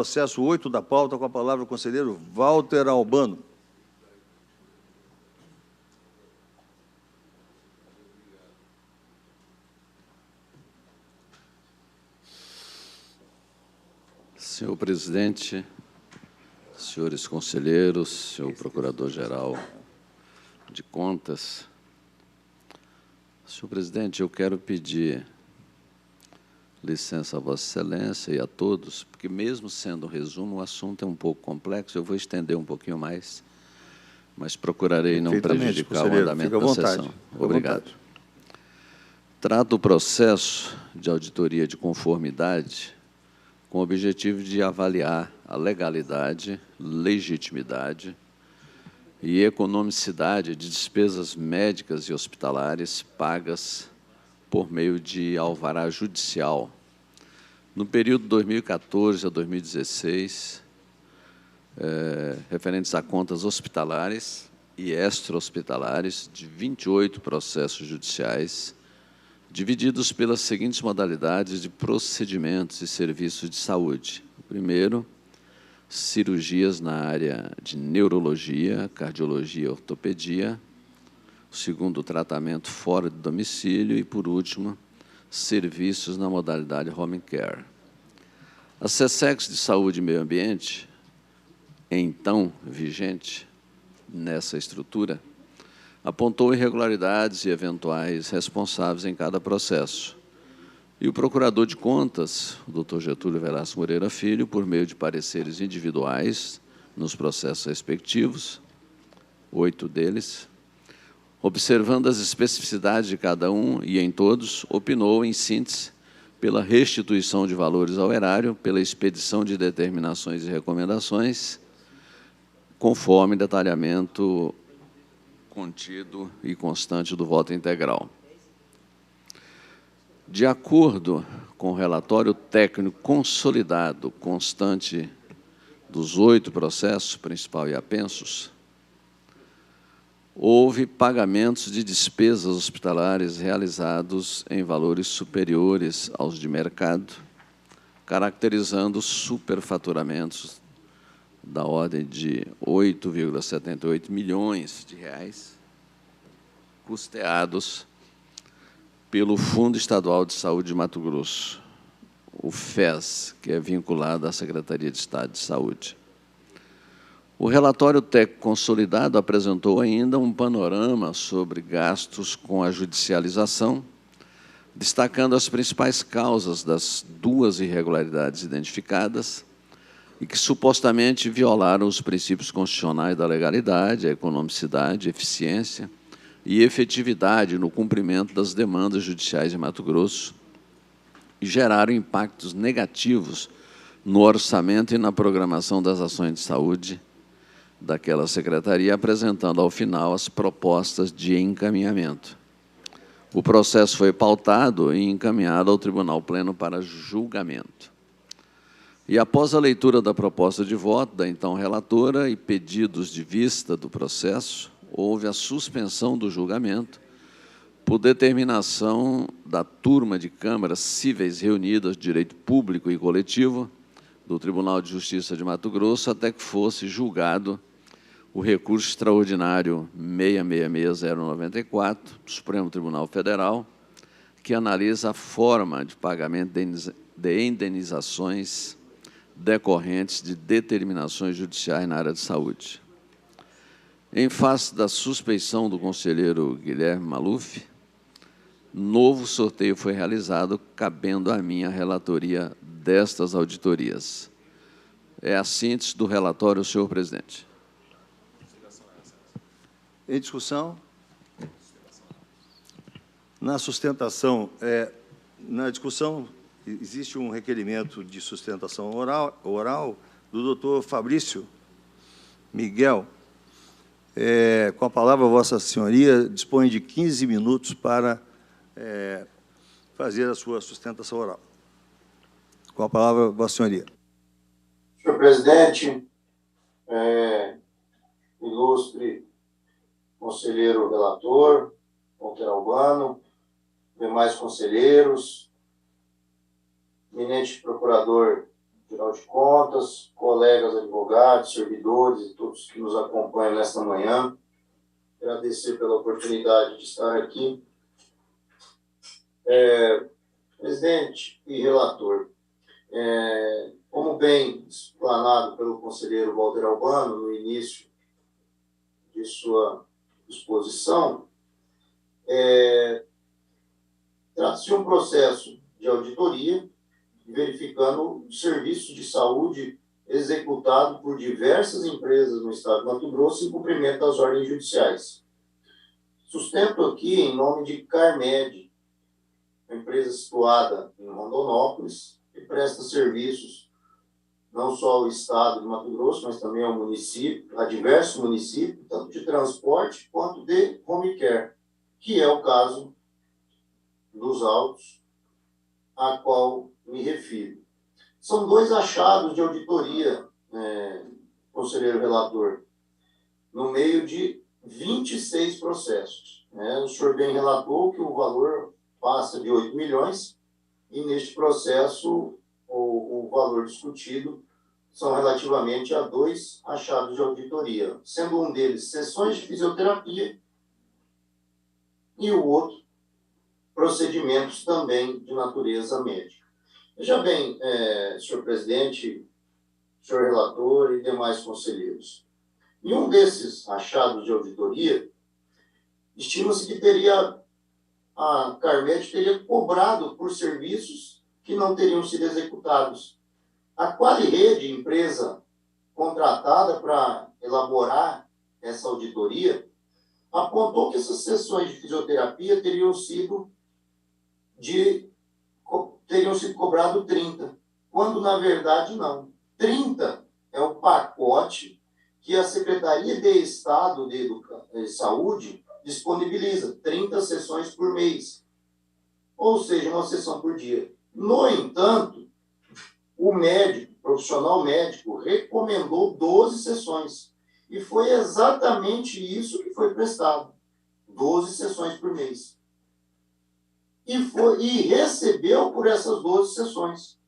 Processo 8 da pauta, com a palavra o conselheiro Walter Albano. Senhor presidente, senhores conselheiros, senhor procurador-geral de contas. Senhor presidente, eu quero pedir licença a Vossa Excelência e a todos, porque mesmo sendo um resumo, o assunto é um pouco complexo, eu vou estender um pouquinho mais, mas procurarei não prejudicar o andamento da sessão. Obrigado. Trato o processo de auditoria de conformidade com o objetivo de avaliar a legalidade, legitimidade e economicidade de despesas médicas e hospitalares pagas por meio de alvará judicial no período 2014 a 2016, referentes a contas hospitalares e extra-hospitalares de 28 processos judiciais, divididos pelas seguintes modalidades de procedimentos e serviços de saúde. O primeiro, cirurgias na área de neurologia, cardiologia e ortopedia. O segundo, tratamento fora de domicílio. E, por último, serviços na modalidade home care. A SESEX de Saúde e Meio Ambiente, então vigente nessa estrutura, apontou irregularidades e eventuais responsáveis em cada processo. E o procurador de contas, o Dr. Getúlio Velasco Moreira Filho, por meio de pareceres individuais nos processos respectivos, 8 deles, observando as especificidades de cada um e em todos, opinou, em síntese, pela restituição de valores ao erário, pela expedição de determinações e recomendações, conforme detalhamento contido e constante do voto integral. De acordo com o relatório técnico consolidado, constante dos 8 processos, principal e apensos, houve pagamentos de despesas hospitalares realizados em valores superiores aos de mercado, caracterizando superfaturamentos da ordem de 8,78 milhões de reais, custeados pelo Fundo Estadual de Saúde de Mato Grosso, o FES, que é vinculado à Secretaria de Estado de Saúde. O relatório técnico consolidado apresentou ainda um panorama sobre gastos com a judicialização, destacando as principais causas das 2 irregularidades identificadas e que supostamente violaram os princípios constitucionais da legalidade, a economicidade, eficiência e efetividade no cumprimento das demandas judiciais em Mato Grosso e geraram impactos negativos no orçamento e na programação das ações de saúde daquela secretaria, apresentando ao final as propostas de encaminhamento. O processo foi pautado e encaminhado ao Tribunal Pleno para julgamento. E após a leitura da proposta de voto da então relatora e pedidos de vista do processo, houve a suspensão do julgamento por determinação da turma de câmaras cíveis reunidas de direito público e coletivo do Tribunal de Justiça de Mato Grosso, até que fosse julgado o recurso extraordinário 666094 do Supremo Tribunal Federal, que analisa a forma de pagamento de indenizações decorrentes de determinações judiciais na área de saúde. Em face da suspeição do conselheiro Guilherme Maluf, novo sorteio foi realizado, cabendo a mim a relatoria destas auditorias. É a síntese do relatório, senhor presidente. Em discussão? Na sustentação, na discussão, existe um requerimento de sustentação oral do doutor Fabrício Miguel. Com a palavra, Vossa Senhoria dispõe de 15 minutos para fazer a sua sustentação oral. Com a palavra, Vossa Senhoria. Senhor presidente, ilustre conselheiro relator, Walter Albano, demais conselheiros, eminente procurador Tribunal de Contas, colegas advogados, servidores e todos que nos acompanham nesta manhã. Agradecer pela oportunidade de estar aqui. Presidente e relator, como bem explanado pelo conselheiro Walter Albano no início de sua exposição, trata-se de um processo de auditoria verificando o serviço de saúde executado por diversas empresas no estado de Mato Grosso em cumprimento das ordens judiciais. Sustento aqui em nome de Carmed, uma empresa situada em Rondonópolis, que presta serviços não só ao estado de Mato Grosso, mas também ao município, a diversos municípios, tanto de transporte quanto de home care, que é o caso dos autos a qual me refiro. São 2 achados de auditoria, conselheiro relator, no meio de 26 processos. O senhor bem relatou que o valor passa de 8 milhões e, neste processo, o valor discutido são relativamente a 2 achados de auditoria, sendo um deles sessões de fisioterapia e o outro procedimentos também de natureza médica. Veja bem, senhor presidente, senhor relator e demais conselheiros, em um desses achados de auditoria, estima-se que a Carmed teria cobrado por serviços que não teriam sido executados. A Qualirede, empresa contratada para elaborar essa auditoria, apontou que essas sessões de fisioterapia teriam sido cobrado 30, quando na verdade não. 30 é o pacote que a Secretaria de Estado de Saúde disponibiliza, 30 sessões por mês, ou seja, uma sessão por dia. No entanto, o profissional médico, recomendou 12 sessões, e foi exatamente isso que foi prestado, 12 sessões por mês. E recebeu por essas 12 sessões.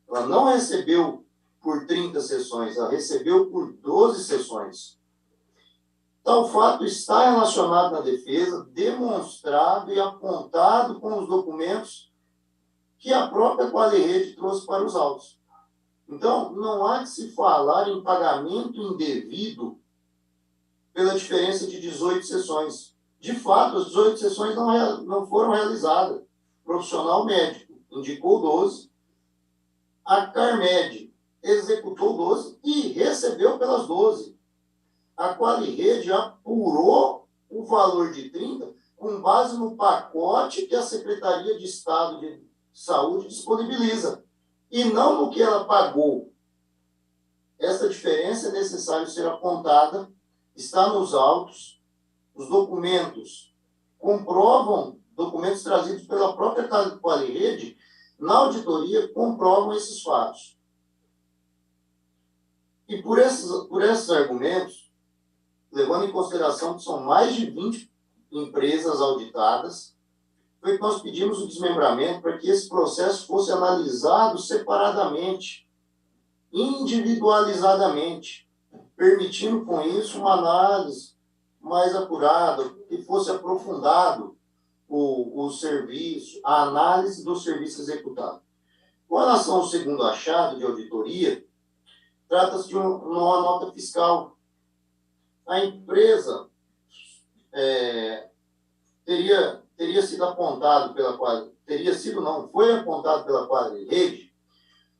Ela não recebeu por 30 sessões, ela recebeu por 12 sessões. Tal fato está relacionado na defesa, demonstrado e apontado com os documentos que a própria Qualirede trouxe para os autos. Então, não há que se falar em pagamento indevido pela diferença de 18 sessões. De fato, as 18 sessões não foram realizadas. O profissional médico indicou 12, a Carmed executou 12 e recebeu pelas 12. A Qualirede apurou o valor de 30 com base no pacote que a Secretaria de Estado de Saúde disponibiliza, e não no que ela pagou. Essa diferença é necessário ser apontada, está nos autos, os documentos comprovam, documentos trazidos pela própria Qualirede, na auditoria, comprovam esses fatos. E por esses argumentos, levando em consideração que são mais de 20 empresas auditadas, foi que nós pedimos o desmembramento para que esse processo fosse analisado separadamente, individualizadamente, permitindo com isso uma análise mais apurada, que fosse aprofundado o serviço, a análise do serviço executado. Com relação ao segundo achado de auditoria, trata-se de uma nota fiscal. A empresa teria sido apontado foi apontado pela Qualirede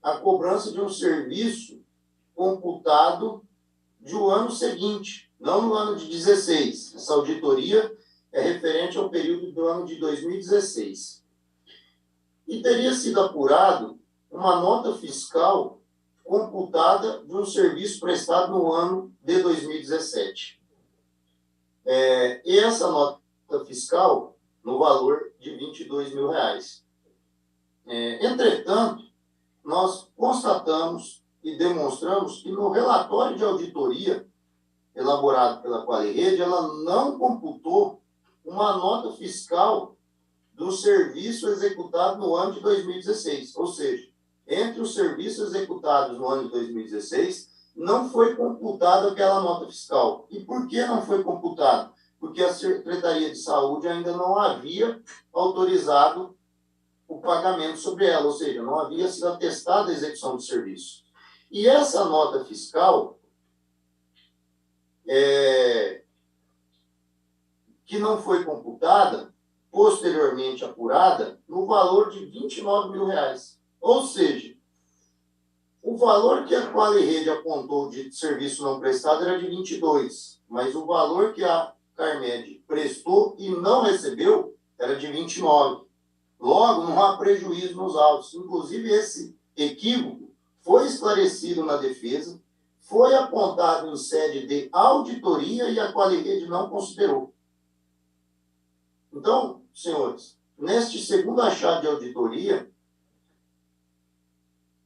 a cobrança de um serviço computado de um ano seguinte, não no ano de 16. Essa auditoria é referente ao período do ano de 2016. E teria sido apurado uma nota fiscal computada de um serviço prestado no ano de 2017. E essa nota fiscal no valor de R$22 mil. Entretanto, nós constatamos e demonstramos que no relatório de auditoria elaborado pela Qualirede, ela não computou uma nota fiscal do serviço executado no ano de 2016. Ou seja, entre os serviços executados no ano de 2016, não foi computada aquela nota fiscal. E por que não foi computada? Porque a Secretaria de Saúde ainda não havia autorizado o pagamento sobre ela, ou seja, não havia sido atestada a execução do serviço. E essa nota fiscal, que não foi computada, posteriormente apurada, no valor de R$29 mil. Ou seja, o valor que a Quali-Rede apontou de serviço não prestado era de 22, mas o valor que a Carmed prestou e não recebeu era de 29. Logo, não há prejuízo nos autos. Inclusive, esse equívoco foi esclarecido na defesa, foi apontado em sede de auditoria e a Quali-Rede não considerou. Então, senhores, neste segundo achado de auditoria,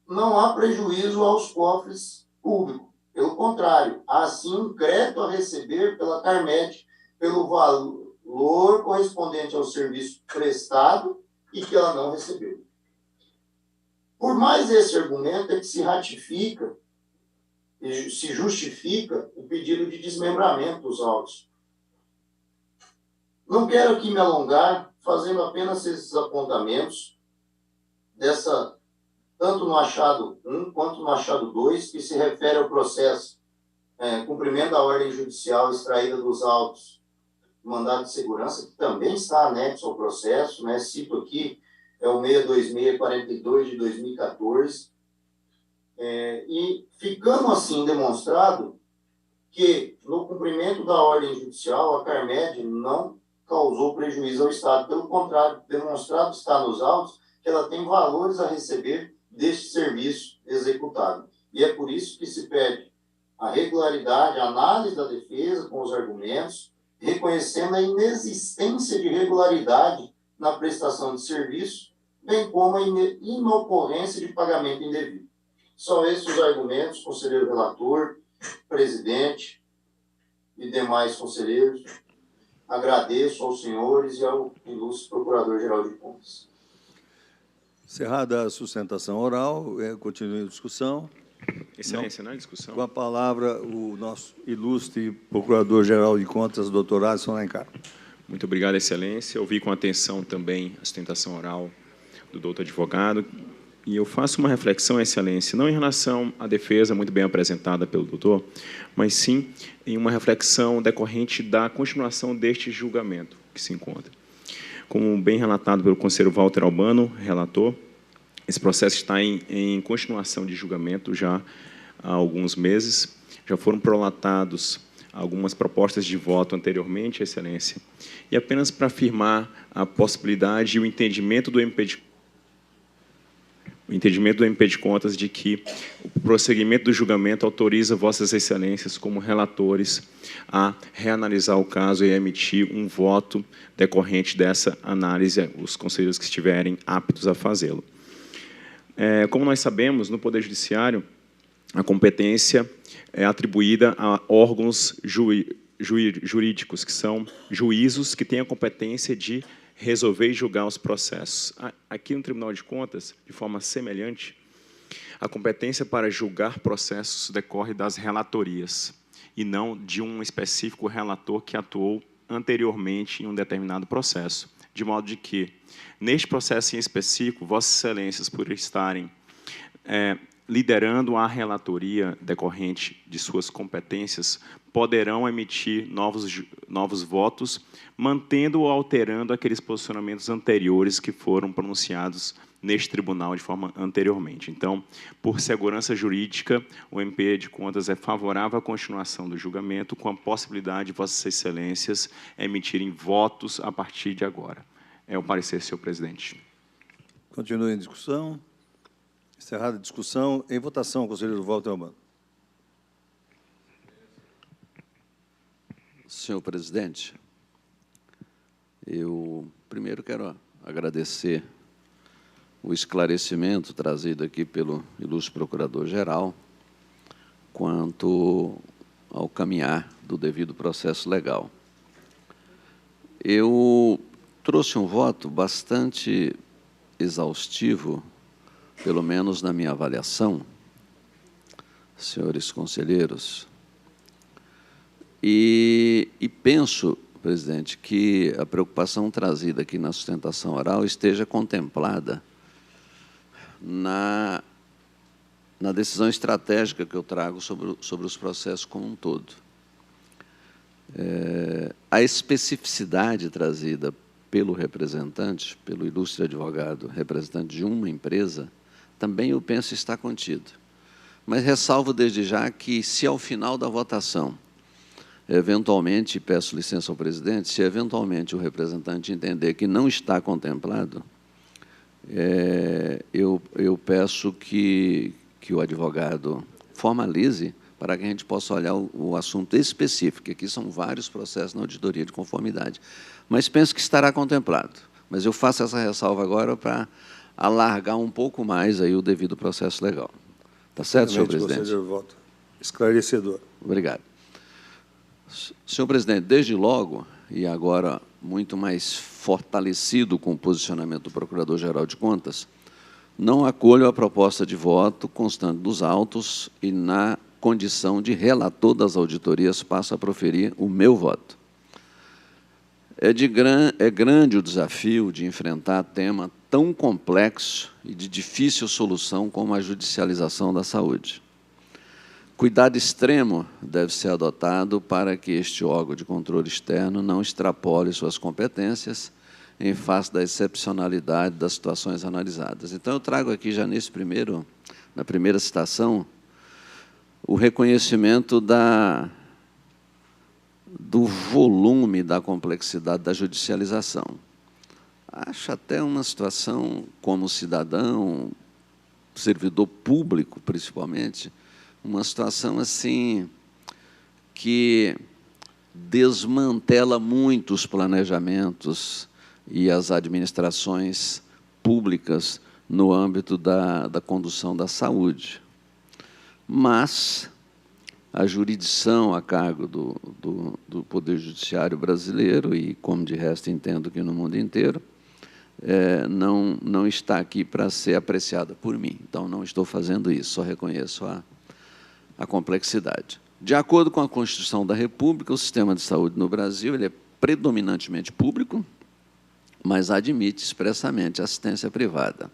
não há prejuízo aos cofres públicos. Pelo contrário, há sim um crédito a receber pela Carmed pelo valor correspondente ao serviço prestado e que ela não recebeu. Por mais esse argumento é que se ratifica e se justifica o pedido de desmembramento dos autos. Não quero aqui me alongar, fazendo apenas esses apontamentos, tanto no achado 1 quanto no achado 2, que se refere ao processo cumprimento da ordem judicial extraída dos autos do mandado de segurança, que também está anexo ao processo, né? Cito aqui, é o 62642 de 2014, e ficando assim demonstrado que, no cumprimento da ordem judicial, a Carmed não causou prejuízo ao Estado. Pelo contrário, demonstrado está nos autos que ela tem valores a receber deste serviço executado. E é por isso que se pede a regularidade, a análise da defesa com os argumentos, reconhecendo a inexistência de regularidade na prestação de serviço, bem como a inocorrência de pagamento indevido. São esses os argumentos, conselheiro relator, presidente e demais conselheiros. Agradeço aos senhores e ao ilustre Procurador-Geral de Contas. Encerrada a sustentação oral, continue a discussão. Excelência, não é discussão. Com a palavra, o nosso ilustre Procurador-Geral de Contas, doutor Adson Alencar. Muito obrigado, Excelência. Ouvi com atenção também a sustentação oral do doutor advogado. E eu faço uma reflexão, Excelência, não em relação à defesa muito bem apresentada pelo doutor, mas sim em uma reflexão decorrente da continuação deste julgamento que se encontra. Como bem relatado pelo conselheiro Walter Albano, relator, esse processo está em continuação de julgamento já há alguns meses. Já foram prolatados algumas propostas de voto anteriormente, Excelência. E apenas para afirmar a possibilidade e o entendimento do MP de Contas de que o prosseguimento do julgamento autoriza Vossas Excelências, como relatores, a reanalisar o caso e emitir um voto decorrente dessa análise, os conselheiros que estiverem aptos a fazê-lo. Como nós sabemos, no Poder Judiciário, a competência é atribuída a órgãos jurídicos, que são juízos que têm a competência de resolver e julgar os processos. Aqui no Tribunal de Contas, de forma semelhante, a competência para julgar processos decorre das relatorias, e não de um específico relator que atuou anteriormente em um determinado processo. De modo de que, neste processo em específico, Vossas Excelências, por estarem liderando a relatoria decorrente de suas competências, poderão emitir novos votos, mantendo ou alterando aqueles posicionamentos anteriores que foram pronunciados neste tribunal de forma anteriormente. Então, por segurança jurídica, o MP de Contas é favorável à continuação do julgamento, com a possibilidade de Vossas Excelências emitirem votos a partir de agora. É o parecer, senhor presidente. Continue em discussão. Encerrada a discussão. Em votação, conselheiro Walter Albano. Senhor presidente, eu primeiro quero agradecer o esclarecimento trazido aqui pelo ilustre Procurador-Geral quanto ao caminhar do devido processo legal. Eu trouxe um voto bastante exaustivo pelo menos na minha avaliação, senhores conselheiros, e penso, presidente, que a preocupação trazida aqui na sustentação oral esteja contemplada na decisão estratégica que eu trago sobre os processos como um todo. A especificidade trazida pelo representante, pelo ilustre advogado, representante de uma empresa, também eu penso está contido. Mas ressalvo desde já que, se ao final da votação, eventualmente, peço licença ao presidente, se eventualmente o representante entender que não está contemplado, eu peço que o advogado formalize para que a gente possa olhar o assunto específico. Aqui são vários processos na auditoria de conformidade, mas penso que estará contemplado. Mas eu faço essa ressalva agora para alargar um pouco mais aí o devido processo legal. Está certo, senhor presidente? Conselheiro, voto esclarecedor. Obrigado. Senhor presidente, desde logo, e agora muito mais fortalecido com o posicionamento do Procurador-Geral de Contas, não acolho a proposta de voto constante dos autos e, na condição de relator das auditorias, passo a proferir o meu voto. É grande o desafio de enfrentar tema tão complexo e de difícil solução como a judicialização da saúde. Cuidado extremo deve ser adotado para que este órgão de controle externo não extrapole suas competências em face da excepcionalidade das situações analisadas. Então, eu trago aqui já na primeira citação, o reconhecimento do volume, da complexidade da judicialização. Acho até uma situação, como cidadão, servidor público, principalmente, uma situação assim que desmantela muito os planejamentos e as administrações públicas no âmbito da condução da saúde. Mas a jurisdição a cargo do Poder Judiciário brasileiro, e como de resto entendo que no mundo inteiro, não está aqui para ser apreciada por mim. Então, não estou fazendo isso, só reconheço a complexidade. De acordo com a Constituição da República, o sistema de saúde no Brasil ele é predominantemente público, mas admite expressamente assistência privada.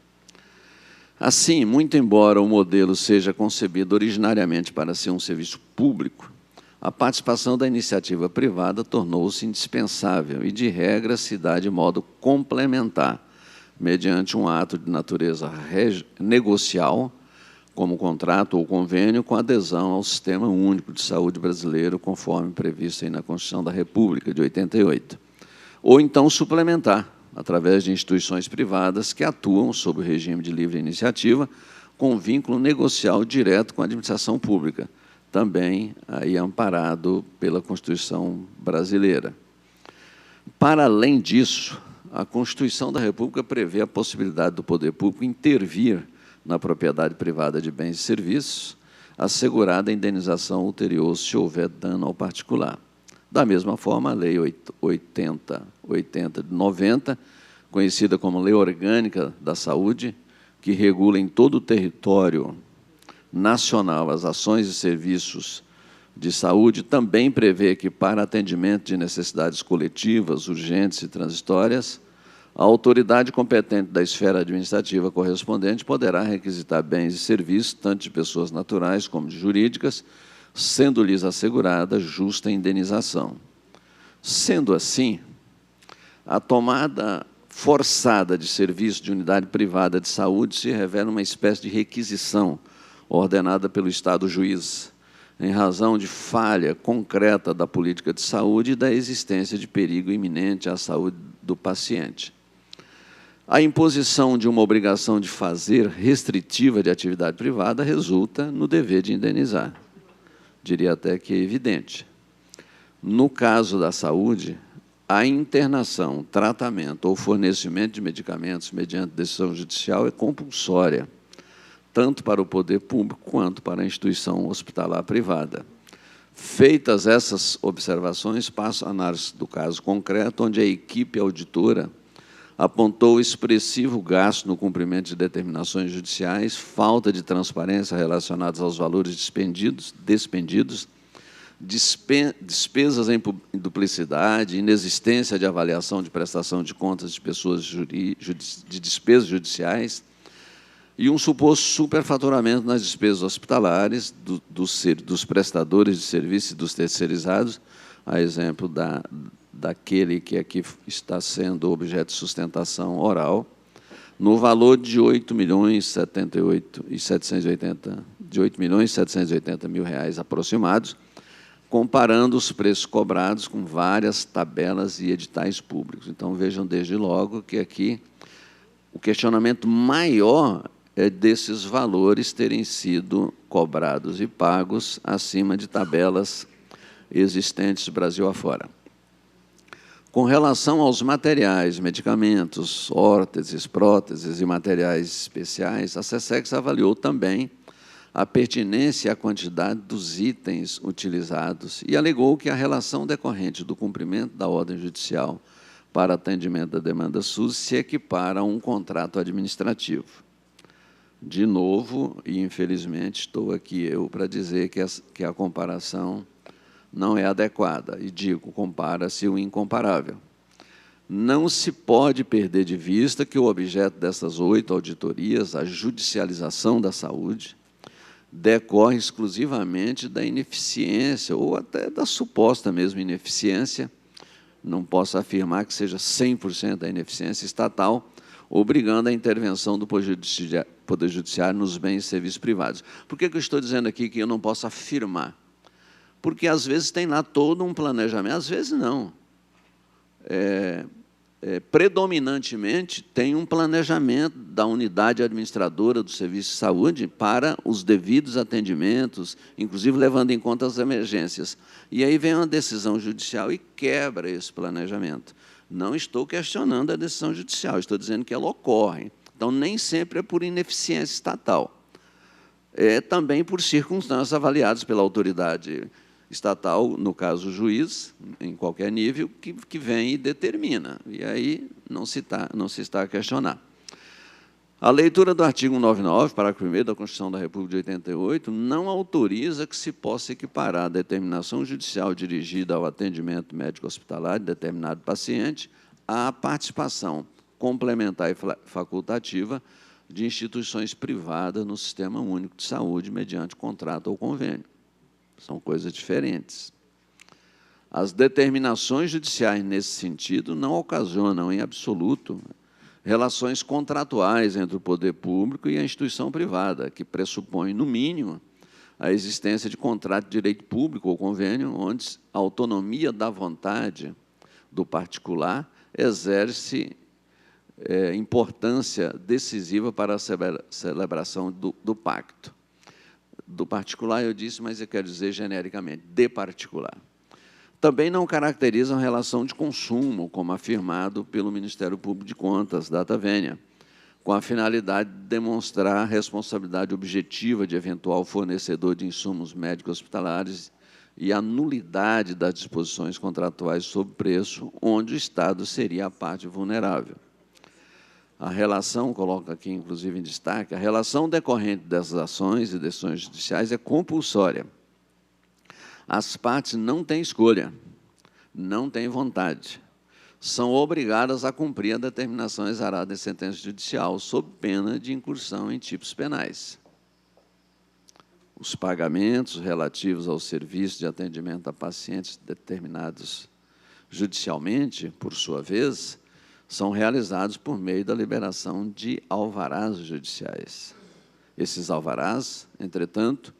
Assim, muito embora o modelo seja concebido originariamente para ser um serviço público, a participação da iniciativa privada tornou-se indispensável e, de regra, se dá de modo complementar, mediante um ato de natureza negocial, como contrato ou convênio, com adesão ao Sistema Único de Saúde brasileiro, conforme previsto aí na Constituição da República, de 88. Ou então suplementar, através de instituições privadas que atuam sob o regime de livre iniciativa, com vínculo negocial direto com a administração pública, também aí amparado pela Constituição brasileira. Para além disso, a Constituição da República prevê a possibilidade do poder público intervir na propriedade privada de bens e serviços, assegurada a indenização ulterior se houver dano ao particular. Da mesma forma, a Lei 80 de 90, conhecida como Lei Orgânica da Saúde, que regula em todo o território nacional as ações e serviços de saúde, também prevê que, para atendimento de necessidades coletivas, urgentes e transitórias, a autoridade competente da esfera administrativa correspondente poderá requisitar bens e serviços, tanto de pessoas naturais como de jurídicas, sendo-lhes assegurada justa indenização. Sendo assim, a tomada forçada de serviço de unidade privada de saúde se revela uma espécie de requisição ordenada pelo Estado juiz, em razão de falha concreta da política de saúde e da existência de perigo iminente à saúde do paciente. A imposição de uma obrigação de fazer restritiva de atividade privada resulta no dever de indenizar. Diria até que é evidente. No caso da saúde, a internação, tratamento ou fornecimento de medicamentos mediante decisão judicial é compulsória, tanto para o poder público quanto para a instituição hospitalar privada. Feitas essas observações, passo a análise do caso concreto, onde a equipe auditora apontou expressivo gasto no cumprimento de determinações judiciais, falta de transparência relacionadas aos valores despendidos, despesas em duplicidade, inexistência de avaliação de prestação de contas de pessoas de despesas judiciais e um suposto superfaturamento nas despesas hospitalares dos prestadores de serviços e dos terceirizados, a exemplo daquele que aqui está sendo objeto de sustentação oral, no valor de R$ 8.780.000 aproximados, comparando os preços cobrados com várias tabelas e editais públicos. Então, vejam desde logo que aqui o questionamento maior é desses valores terem sido cobrados e pagos acima de tabelas existentes Brasil afora. Com relação aos materiais, medicamentos, órteses, próteses e materiais especiais, a SESEX avaliou também a pertinência e a quantidade dos itens utilizados e alegou que a relação decorrente do cumprimento da ordem judicial para atendimento da demanda SUS se equipara a um contrato administrativo. De novo, e infelizmente, estou aqui eu para dizer que a comparação não é adequada, e digo, compara-se o incomparável. Não se pode perder de vista que o objeto dessas 8 auditorias, a judicialização da saúde, decorre exclusivamente da ineficiência, ou até da suposta mesmo ineficiência, não posso afirmar que seja 100% da ineficiência estatal, obrigando a intervenção do Poder Judiciário nos bens e serviços privados. Por que eu estou dizendo aqui que eu não posso afirmar? Porque, às vezes, tem lá todo um planejamento, às vezes não. Predominantemente, tem um planejamento da unidade administradora do serviço de saúde para os devidos atendimentos, inclusive levando em conta as emergências. E aí vem uma decisão judicial e quebra esse planejamento. Não estou questionando a decisão judicial, estou dizendo que ela ocorre. Então, nem sempre é por ineficiência estatal. É também por circunstâncias avaliadas pela autoridade estatal, no caso o juiz, em qualquer nível, que vem e determina. E aí não se está a questionar. A leitura do artigo 199, parágrafo 1º da Constituição da República de 88, não autoriza que se possa equiparar a determinação judicial dirigida ao atendimento médico hospitalar de determinado paciente à participação complementar e facultativa de instituições privadas no Sistema Único de Saúde mediante contrato ou convênio. São coisas diferentes. As determinações judiciais nesse sentido não ocasionam, em absoluto, relações contratuais entre o poder público e a instituição privada, que pressupõe, no mínimo, a existência de contrato de direito público ou convênio, onde a autonomia da vontade do particular exerce importância decisiva para a celebração do pacto. Do particular, eu disse, mas eu quero dizer genericamente, de particular. Também não caracterizam relação de consumo, como afirmado pelo Ministério Público de Contas, data vênia, com a finalidade de demonstrar a responsabilidade objetiva de eventual fornecedor de insumos médicos hospitalares e a nulidade das disposições contratuais sob preço, onde o Estado seria a parte vulnerável. A relação, coloco aqui, inclusive, em destaque, a relação decorrente dessas ações e decisões judiciais é compulsória. As partes não têm escolha, não têm vontade. São obrigadas a cumprir a determinação exarada em sentença judicial, sob pena de incursão em tipos penais. Os pagamentos relativos aos serviços de atendimento a pacientes determinados judicialmente, por sua vez, são realizados por meio da liberação de alvarás judiciais. Esses alvarás, entretanto,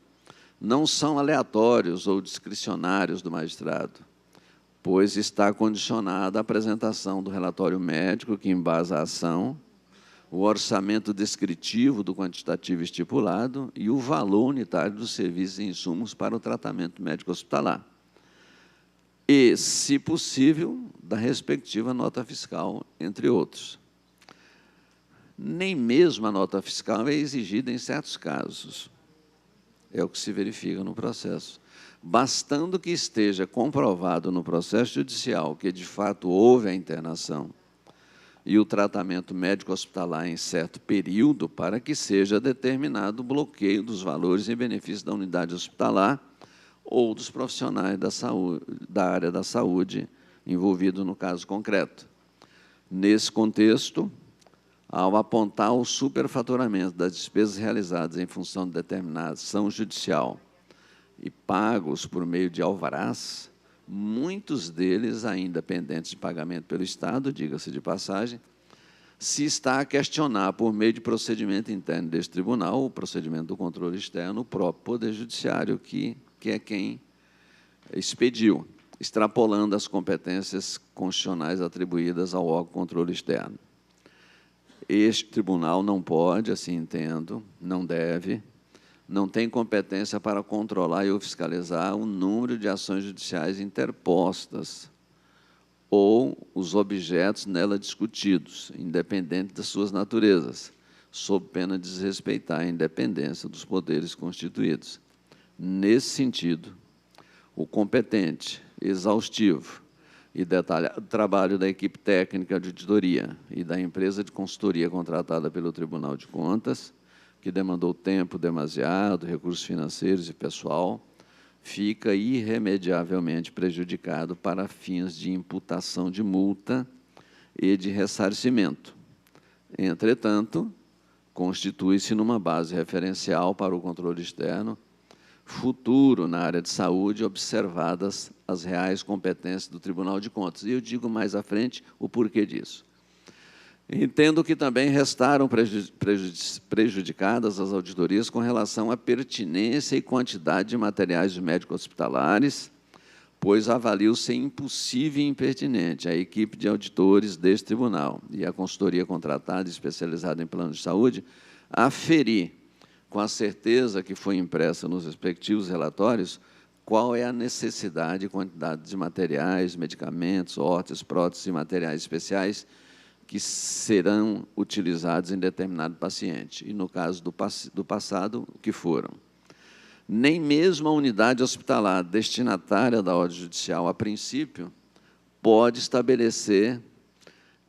não são aleatórios ou discricionários do magistrado, pois está condicionada à apresentação do relatório médico que embasa a ação, o orçamento descritivo do quantitativo estipulado e o valor unitário dos serviços e insumos para o tratamento médico hospitalar. E, se possível, da respectiva nota fiscal, entre outros. Nem mesmo a nota fiscal é exigida em certos casos. É o que se verifica no processo. Bastando que esteja comprovado no processo judicial que, de fato, houve a internação e o tratamento médico-hospitalar em certo período para que seja determinado o bloqueio dos valores e benefícios da unidade hospitalar ou dos profissionais da saúde, da área da saúde envolvidos no caso concreto. Nesse contexto, ao apontar o superfaturamento das despesas realizadas em função de determinada ação judicial e pagos por meio de alvarás, muitos deles ainda pendentes de pagamento pelo Estado, diga-se de passagem, se está a questionar, por meio de procedimento interno deste tribunal, o procedimento do controle externo, o próprio Poder Judiciário, que é quem expediu, extrapolando as competências constitucionais atribuídas ao órgão controle externo. Este tribunal não pode, assim entendo, não deve, não tem competência para controlar ou fiscalizar o número de ações judiciais interpostas ou os objetos nela discutidos, independente das suas naturezas, sob pena de desrespeitar a independência dos poderes constituídos. Nesse sentido, o competente, exaustivo e detalhado trabalho da equipe técnica de auditoria e da empresa de consultoria contratada pelo Tribunal de Contas, que demandou tempo demasiado, recursos financeiros e pessoal, fica irremediavelmente prejudicado para fins de imputação de multa e de ressarcimento. Entretanto, constitui-se numa base referencial para o controle externo futuro na área de saúde, observadas as reais competências do Tribunal de Contas. E eu digo mais à frente o porquê disso. Entendo que também restaram prejudicadas as auditorias com relação à pertinência e quantidade de materiais médicos hospitalares, pois avalio ser impossível e impertinente a equipe de auditores deste tribunal e a consultoria contratada e especializada em planos de saúde aferir, com a certeza que foi impressa nos respectivos relatórios, qual é a necessidade e quantidade de materiais, medicamentos, órteses, próteses e materiais especiais que serão utilizados em determinado paciente, e, no caso do passado, o que foram. Nem mesmo a unidade hospitalar destinatária da ordem judicial, a princípio, pode estabelecer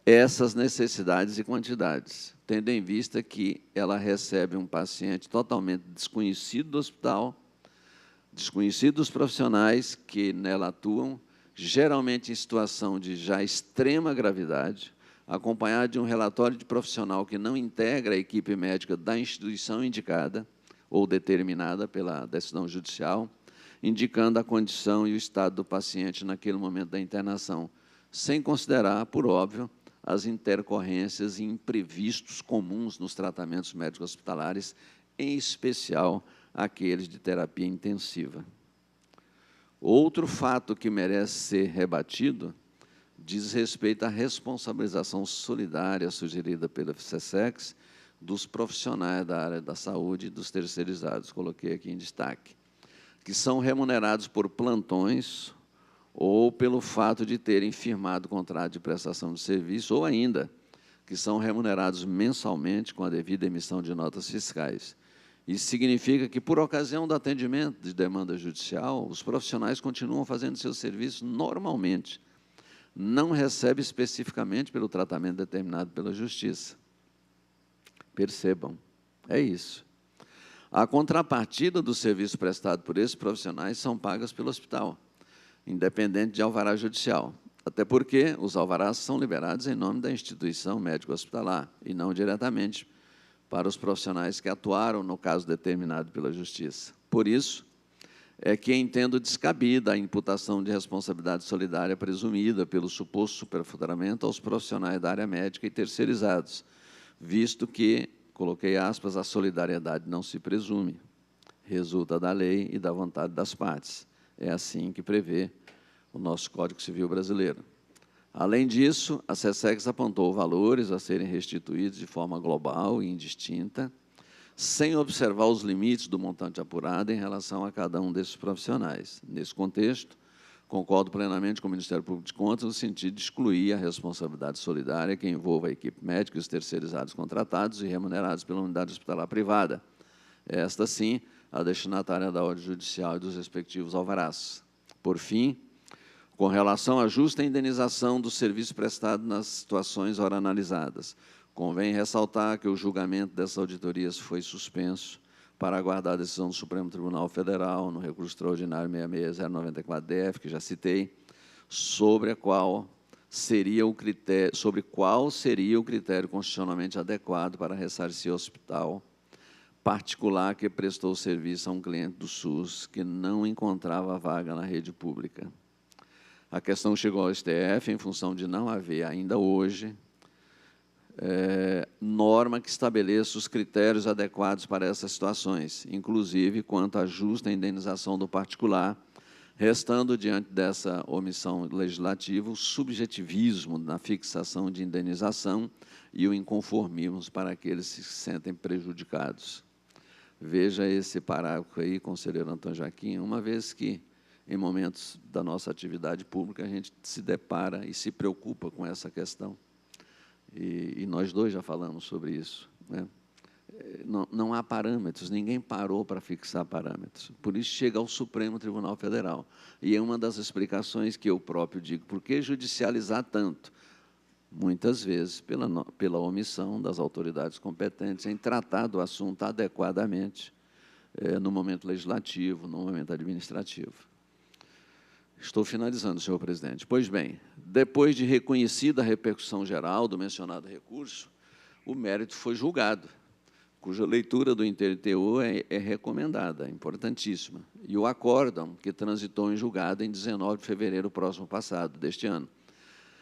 essas necessidades e quantidades, tendo em vista que ela recebe um paciente totalmente desconhecido do hospital, desconhecido dos profissionais que nela atuam, geralmente em situação de já extrema gravidade, acompanhado de um relatório de profissional que não integra a equipe médica da instituição indicada ou determinada pela decisão judicial, indicando a condição e o estado do paciente naquele momento da internação, sem considerar, por óbvio, as intercorrências e imprevistos comuns nos tratamentos médicos hospitalares, em especial aqueles de terapia intensiva. Outro fato que merece ser rebatido diz respeito à responsabilização solidária sugerida pela FCSEX dos profissionais da área da saúde e dos terceirizados, coloquei aqui em destaque, que são remunerados por plantões ou pelo fato de terem firmado contrato de prestação de serviço, ou ainda que são remunerados mensalmente com a devida emissão de notas fiscais. Isso significa que, por ocasião do atendimento de demanda judicial, os profissionais continuam fazendo seus serviços normalmente, não recebe especificamente pelo tratamento determinado pela Justiça. Percebam, é isso. A contrapartida do serviço prestado por esses profissionais são pagas pelo hospital, independente de alvará judicial, até porque os alvarás são liberados em nome da instituição médico-hospitalar e não diretamente para os profissionais que atuaram no caso determinado pela Justiça. Por isso, é que entendo descabida a imputação de responsabilidade solidária presumida pelo suposto superfaturamento aos profissionais da área médica e terceirizados, visto que, coloquei aspas, a solidariedade não se presume, resulta da lei e da vontade das partes. É assim que prevê o nosso Código Civil brasileiro. Além disso, a SESEX apontou valores a serem restituídos de forma global e indistinta, sem observar os limites do montante apurado em relação a cada um desses profissionais. Nesse contexto, concordo plenamente com o Ministério Público de Contas no sentido de excluir a responsabilidade solidária que envolva a equipe médica e os terceirizados contratados e remunerados pela unidade hospitalar privada. Esta, sim, a destinatária da ordem judicial e dos respectivos alvarás. Por fim, Com relação à justa indenização do serviço prestado nas situações ora analisadas, convém ressaltar que o julgamento dessas auditorias foi suspenso para aguardar a decisão do Supremo Tribunal Federal, no recurso extraordinário 66094-DF, que já citei, sobre qual seria o critério constitucionalmente adequado para ressarcir o hospital particular que prestou serviço a um cliente do SUS que não encontrava vaga na rede pública. A questão chegou ao STF em função de não haver, ainda hoje, norma que estabeleça os critérios adequados para essas situações, inclusive quanto à justa indenização do particular, restando, diante dessa omissão legislativa, o subjetivismo na fixação de indenização e o inconformismo para aqueles que se sentem prejudicados. Veja esse parágrafo aí, conselheiro Antônio Joaquim, uma vez que, em momentos da nossa atividade pública, a gente se depara e se preocupa com essa questão. E nós dois já falamos sobre isso, né? Não há parâmetros, ninguém parou para fixar parâmetros. Por isso chega ao Supremo Tribunal Federal. E é uma das explicações que eu próprio digo, por que judicializar tanto? Muitas vezes pela omissão das autoridades competentes em tratar do assunto adequadamente no momento legislativo, no momento administrativo. Estou finalizando, senhor presidente. Pois bem, depois de reconhecida a repercussão geral do mencionado recurso, o mérito foi julgado, cuja leitura do inteiro teor é recomendada, importantíssima, e o acórdão, que transitou em julgado em 19 de fevereiro próximo passado, deste ano,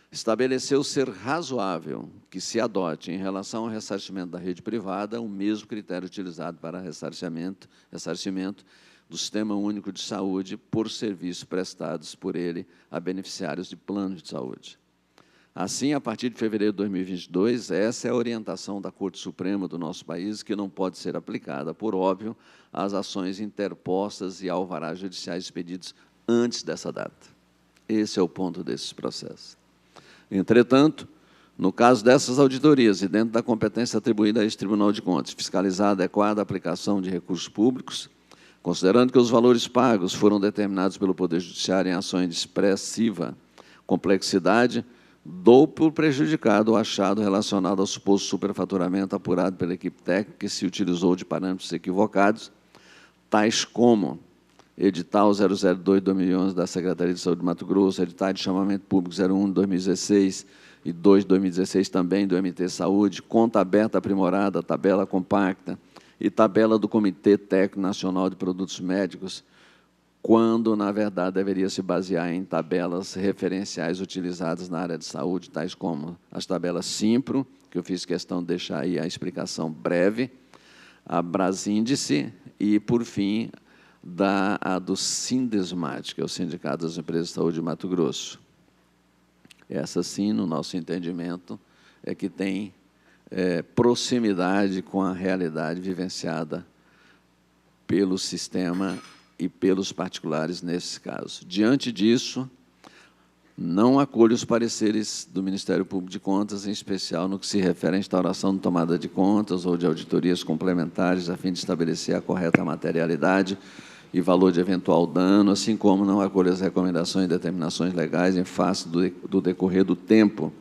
estabeleceu ser razoável que se adote, em relação ao ressarcimento da rede privada, o mesmo critério utilizado para ressarcimento do Sistema Único de Saúde por serviços prestados por ele a beneficiários de planos de saúde. Assim, a partir de fevereiro de 2022, essa é a orientação da Corte Suprema do nosso país, que não pode ser aplicada, por óbvio, às ações interpostas e alvarás judiciais expedidos antes dessa data. Esse é o ponto desses processos. Entretanto, no caso dessas auditorias e dentro da competência atribuída a este Tribunal de Contas, fiscalizar a adequada aplicação de recursos públicos, considerando que os valores pagos foram determinados pelo Poder Judiciário em ações de expressiva complexidade, dou por prejudicado o achado relacionado ao suposto superfaturamento apurado pela equipe técnica que se utilizou de parâmetros equivocados, tais como edital 002/2011 da Secretaria de Saúde de Mato Grosso, edital de chamamento público 01 de 2016 e 2 de 2016 também do MT Saúde, conta aberta aprimorada, tabela compacta e tabela do Comitê Técnico Nacional de Produtos Médicos, quando, na verdade, deveria se basear em tabelas referenciais utilizadas na área de saúde, tais como as tabelas Simpro, que eu fiz questão de deixar aí a explicação breve, a Brasíndice e, por fim, a do Sindesmat, que é o Sindicato das Empresas de Saúde de Mato Grosso. Essa, sim, no nosso entendimento, é que tem proximidade com a realidade vivenciada pelo sistema e pelos particulares nesse caso. Diante disso, não acolho os pareceres do Ministério Público de Contas, em especial no que se refere à instauração de tomada de contas ou de auditorias complementares, a fim de estabelecer a correta materialidade e valor de eventual dano, assim como não acolho as recomendações e determinações legais em face do decorrer do tempo,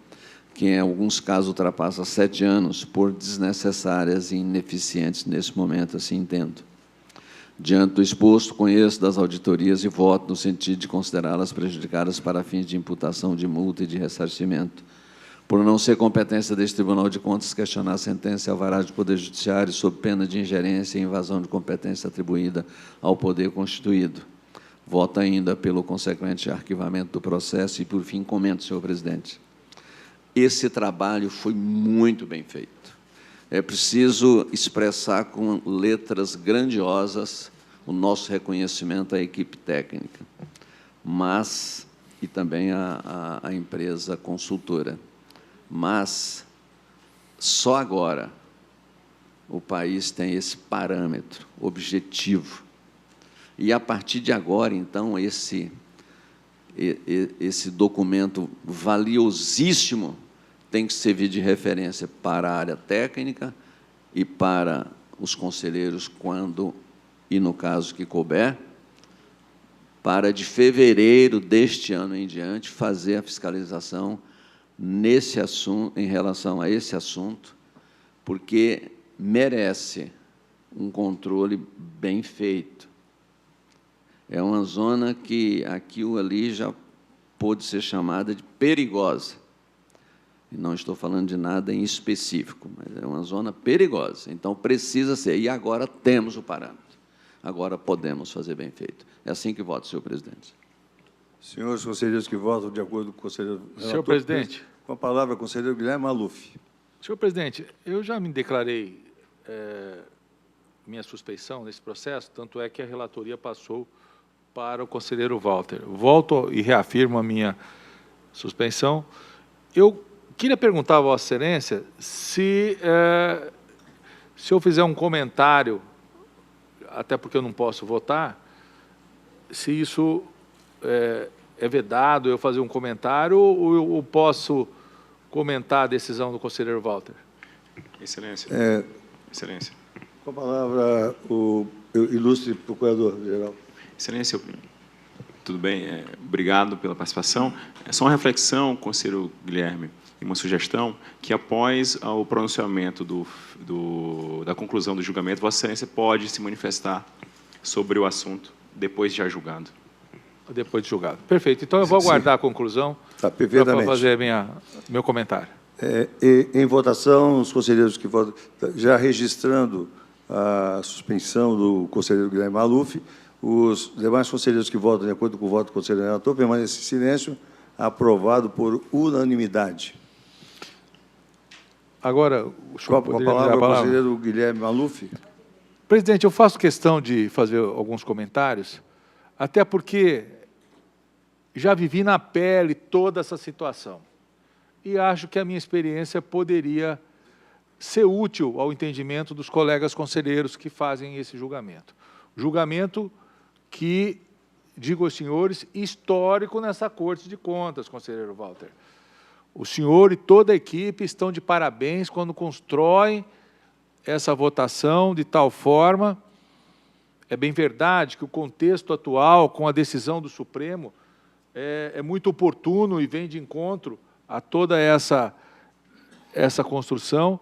que em alguns casos ultrapassa 7 anos, por desnecessárias e ineficientes nesse momento, assim entendo. Diante do exposto, conheço das auditorias e voto no sentido de considerá-las prejudicadas para fins de imputação de multa e de ressarcimento. Por não ser competência deste Tribunal de Contas questionar a sentença e alvará do Poder Judiciário sob pena de ingerência e invasão de competência atribuída ao poder constituído. Voto ainda pelo consequente arquivamento do processo e, por fim, comento, senhor presidente. Esse trabalho foi muito bem feito. É preciso expressar com letras grandiosas o nosso reconhecimento à equipe técnica, mas, e também à empresa consultora. Mas, só agora, o país tem esse parâmetro objetivo. E, a partir de agora, então, esse documento valiosíssimo tem que servir de referência para a área técnica e para os conselheiros, quando, e no caso que couber, para, de fevereiro deste ano em diante, fazer a fiscalização nesse assunto, em relação a esse assunto, porque merece um controle bem feito. É uma zona que aqui ou ali já pôde ser chamada de perigosa. E não estou falando de nada em específico, mas é uma zona perigosa. Então, precisa ser. E agora temos o parâmetro. Agora podemos fazer bem feito. É assim que voto, senhor presidente. Senhores conselheiros que votam de acordo com o conselheiro relator. Senhor presidente. Com a palavra, conselheiro Guilherme Maluf. Senhor presidente, eu já me declarei minha suspeição nesse processo, tanto é que a relatoria passou para o conselheiro Walter. Volto e reafirmo a minha suspensão. Eu queria perguntar a Vossa Excelência se eu fizer um comentário, até porque eu não posso votar, se isso é vedado eu fazer um comentário ou eu posso comentar a decisão do conselheiro Walter? Excelência. Excelência. Com a palavra, o ilustre procurador-geral. Excelência, tudo bem? Obrigado pela participação. É só uma reflexão, conselheiro Guilherme, e uma sugestão, que após o pronunciamento da conclusão do julgamento, Vossa Excelência pode se manifestar sobre o assunto, depois de já julgado. Depois de julgado. Perfeito. Então, eu vou aguardar a conclusão para fazer meu comentário. Em votação, os conselheiros que votam, já registrando a suspensão do conselheiro Guilherme Maluf, os demais conselheiros que votam de acordo com o voto do conselheiro relator permanecem em silêncio, aprovado por unanimidade. Agora, o senhor com a palavra, o conselheiro Guilherme Maluf. Presidente, eu faço questão de fazer alguns comentários, até porque já vivi na pele toda essa situação. E acho que a minha experiência poderia ser útil ao entendimento dos colegas conselheiros que fazem esse julgamento. Julgamento que, digo aos senhores, histórico nessa Corte de Contas, conselheiro Walter. O senhor e toda a equipe estão de parabéns quando constroem essa votação de tal forma. É bem verdade que o contexto atual, com a decisão do Supremo, é muito oportuno e vem de encontro a toda essa construção,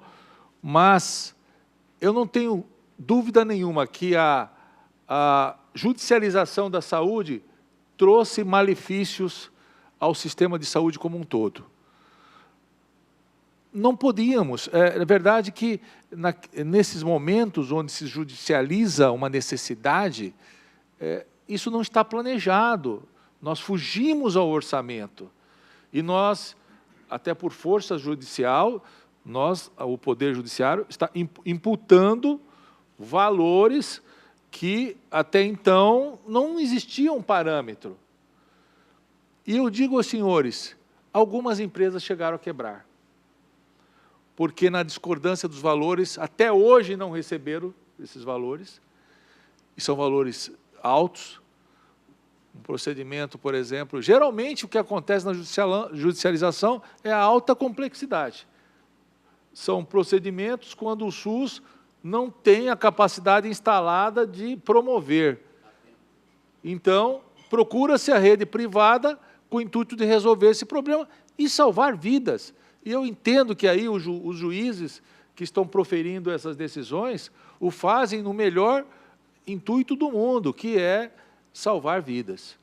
mas eu não tenho dúvida nenhuma que a judicialização da saúde trouxe malefícios ao sistema de saúde como um todo. Não podíamos, é verdade que nesses momentos onde se judicializa uma necessidade, isso não está planejado, nós fugimos ao orçamento e nós, até por força judicial, o Poder Judiciário está imputando valores que até então não existia um parâmetro. E eu digo aos senhores, algumas empresas chegaram a quebrar, porque na discordância dos valores, até hoje não receberam esses valores, e são valores altos. Um procedimento, por exemplo, geralmente o que acontece na judicialização é a alta complexidade. São procedimentos quando o SUS não tem a capacidade instalada de promover. Então, procura-se a rede privada com o intuito de resolver esse problema e salvar vidas. E eu entendo que aí os juízes que estão proferindo essas decisões o fazem no melhor intuito do mundo, que é salvar vidas.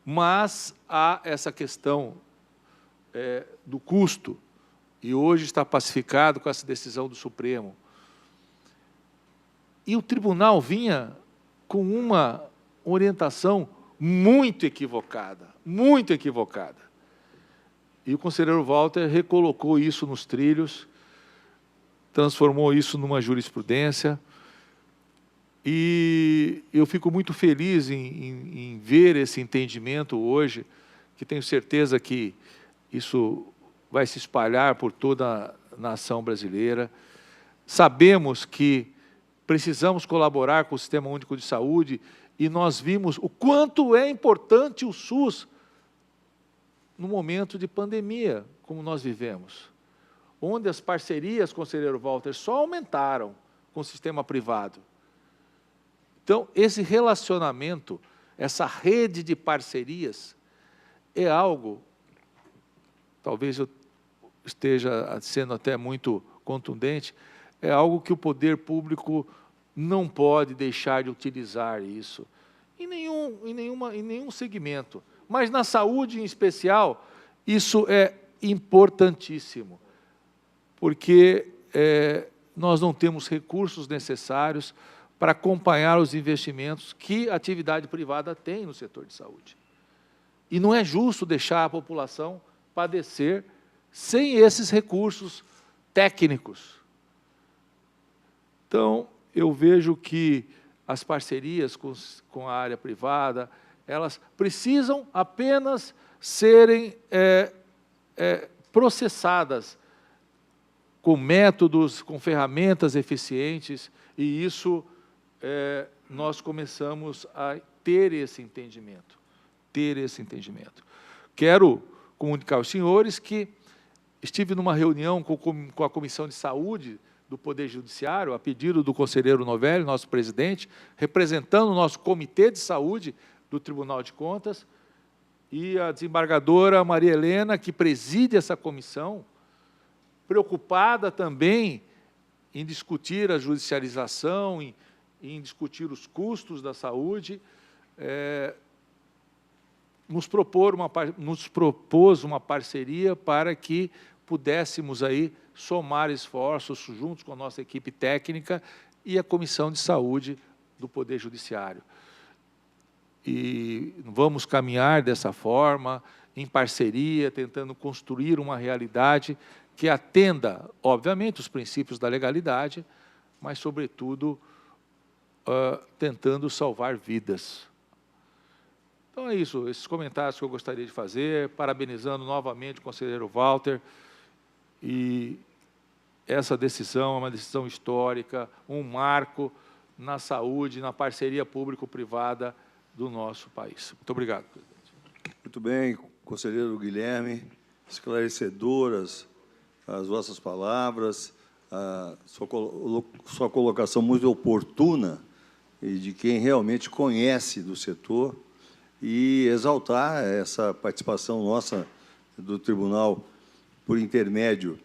Mas há essa questão do custo, e hoje está pacificado com essa decisão do Supremo. E o tribunal vinha com uma orientação muito equivocada, muito equivocada. E o conselheiro Walter recolocou isso nos trilhos, transformou isso numa jurisprudência, e eu fico muito feliz em ver esse entendimento hoje, que tenho certeza que isso vai se espalhar por toda a nação brasileira. Sabemos que precisamos colaborar com o Sistema Único de Saúde, e nós vimos o quanto é importante o SUS no momento de pandemia, como nós vivemos, onde as parcerias, conselheiro Walter, só aumentaram com o sistema privado. Então, esse relacionamento essa rede de parcerias, é algo, talvez eu esteja sendo até muito contundente, é algo que o poder público não pode deixar de utilizar isso, em nenhum segmento. Mas na saúde, em especial, isso é importantíssimo, porque nós não temos recursos necessários para acompanhar os investimentos que a atividade privada tem no setor de saúde. E não é justo deixar a população padecer sem esses recursos técnicos. Então, eu vejo que as parcerias com a área privada, elas precisam apenas serem processadas com métodos, com ferramentas eficientes, e isso nós começamos a ter esse entendimento. Quero comunicar aos senhores que estive numa reunião com a Comissão de Saúde do Poder Judiciário, a pedido do conselheiro Novelli, nosso presidente, representando o nosso Comitê de Saúde do Tribunal de Contas, e a desembargadora Maria Helena, que preside essa comissão, preocupada também em discutir a judicialização, em discutir os custos da saúde, nos propôs uma parceria para que pudéssemos aí somar esforços juntos com a nossa equipe técnica e a Comissão de Saúde do Poder Judiciário. E vamos caminhar dessa forma, em parceria, tentando construir uma realidade que atenda, obviamente, os princípios da legalidade, mas, sobretudo, tentando salvar vidas. Então, é isso, esses comentários que eu gostaria de fazer, parabenizando novamente o conselheiro Walter, e essa decisão é uma decisão histórica, um marco na saúde, na parceria público-privada do nosso país. Muito obrigado, presidente. Muito bem, conselheiro Guilherme, esclarecedoras as vossas palavras, a sua colocação muito oportuna e de quem realmente conhece do setor, e exaltar essa participação nossa do Tribunal por intermédio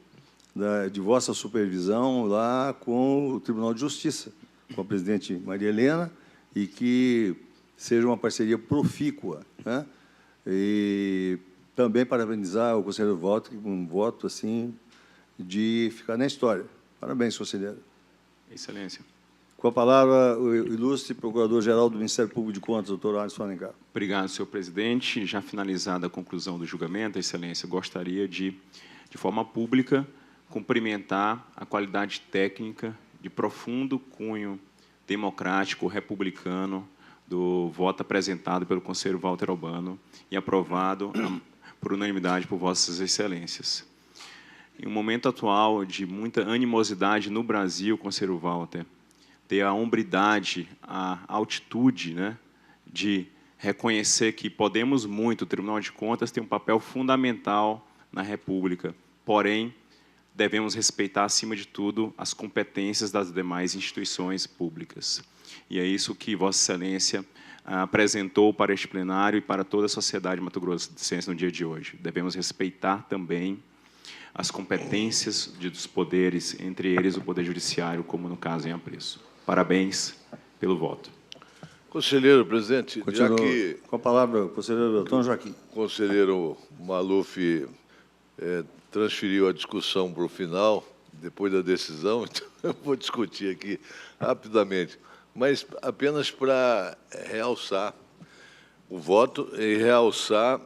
de vossa supervisão lá com o Tribunal de Justiça, com a presidente Maria Helena, e que seja uma parceria profícua, né? E também parabenizar o conselheiro Walter, com um voto assim de ficar na história. Parabéns, conselheiro. Excelência. Com a palavra, o ilustre Procurador-Geral do Ministério Público de Contas, doutor Alisson Alencar. Obrigado, senhor presidente. Já finalizada a conclusão do julgamento, Excelência, gostaria de forma pública, cumprimentar a qualidade técnica de profundo cunho democrático, republicano, do voto apresentado pelo conselheiro Walter Albano e aprovado por unanimidade por vossas excelências. Em um momento atual de muita animosidade no Brasil, conselheiro Walter, ter a hombridade, a altitude, né, de reconhecer que podemos muito, o Tribunal de Contas tem um papel fundamental na República, porém, devemos respeitar, acima de tudo, as competências das demais instituições públicas. E é isso que Vossa Excelência apresentou para este plenário e para toda a sociedade mato-grossense no dia de hoje. Devemos respeitar também as competências dos poderes, entre eles o Poder Judiciário, como no caso em apreço. Parabéns pelo voto. Conselheiro, presidente, já que... Com a palavra, conselheiro Antônio Joaquim. O conselheiro Maluf transferiu a discussão para o final, depois da decisão, então eu vou discutir aqui rapidamente, mas apenas para realçar o voto e realçar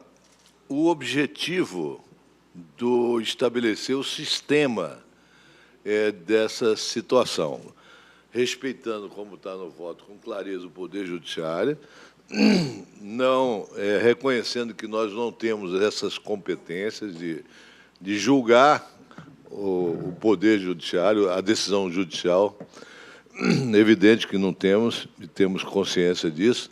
o objetivo do estabelecer o sistema dessa situação, respeitando, como está no voto, com clareza o Poder Judiciário, não reconhecendo que nós não temos essas competências de julgar o Poder Judiciário, a decisão judicial. Evidente que não temos, e temos consciência disso.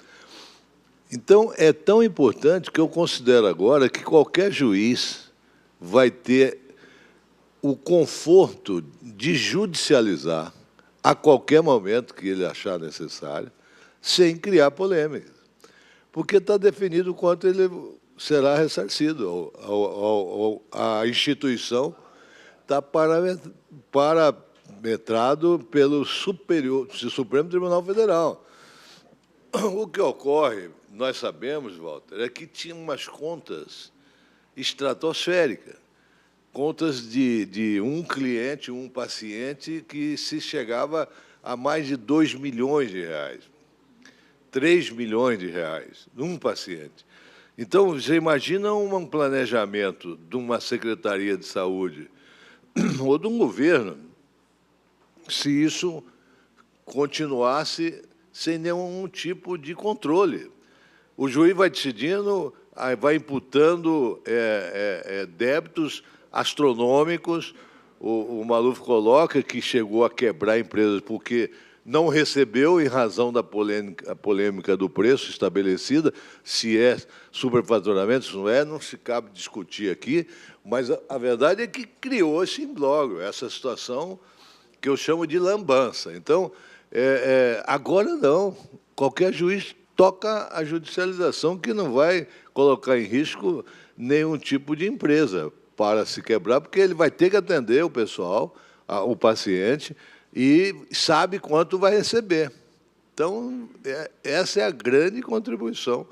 Então, é tão importante que eu considero agora que qualquer juiz vai ter o conforto de judicializar a qualquer momento que ele achar necessário, sem criar polêmicas. porque está definido quanto ele será ressarcido. A instituição está parametrado pelo Supremo Tribunal Federal. O que ocorre, nós sabemos, Walter, é que tinha umas contas estratosféricas, contas de um cliente, um paciente, que se chegava a mais de 2 milhões de reais, 3 milhões de reais, num paciente. Então, você imagina um planejamento de uma Secretaria de Saúde ou de um governo, se isso continuasse sem nenhum tipo de controle. O juiz vai decidindo, vai imputando débitos astronômicos. O Maluf coloca que chegou a quebrar empresas porque não recebeu em razão da polêmica do preço estabelecida, se é superfaturamento, se não é, não se cabe discutir aqui, mas a verdade é que criou esse imbróglio, essa situação que eu chamo de lambança. Então, agora não, qualquer juiz toca a judicialização, que não vai colocar em risco nenhum tipo de empresa para se quebrar, porque ele vai ter que atender o pessoal, o paciente, e sabe quanto vai receber. Então, essa é a grande contribuição,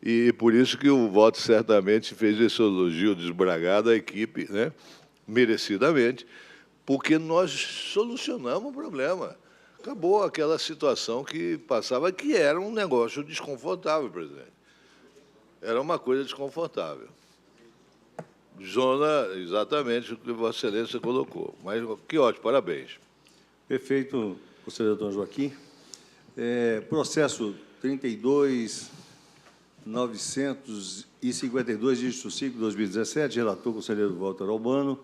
e por isso que o voto certamente fez esse elogio desbragado à equipe, né, merecidamente, porque nós solucionamos o problema. Acabou aquela situação que passava, que era um negócio desconfortável, presidente. Era uma coisa desconfortável. Zona, exatamente o que Vossa Excelência colocou. Mas que ótimo, parabéns. Perfeito, conselheiro Dom Joaquim. Processo 32.952, dígito 5, 2017, relator conselheiro Walter Albano.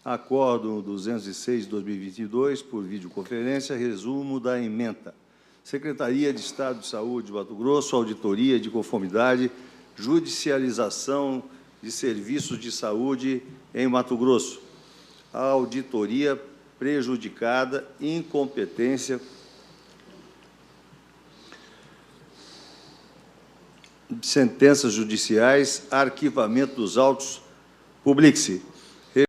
Acórdão 206 de 2022, por videoconferência, resumo da ementa. Secretaria de Estado de Saúde de Mato Grosso, auditoria de conformidade, judicialização de serviços de saúde em Mato Grosso. A auditoria prejudicada, incompetência, sentenças judiciais, arquivamento dos autos, publique-se.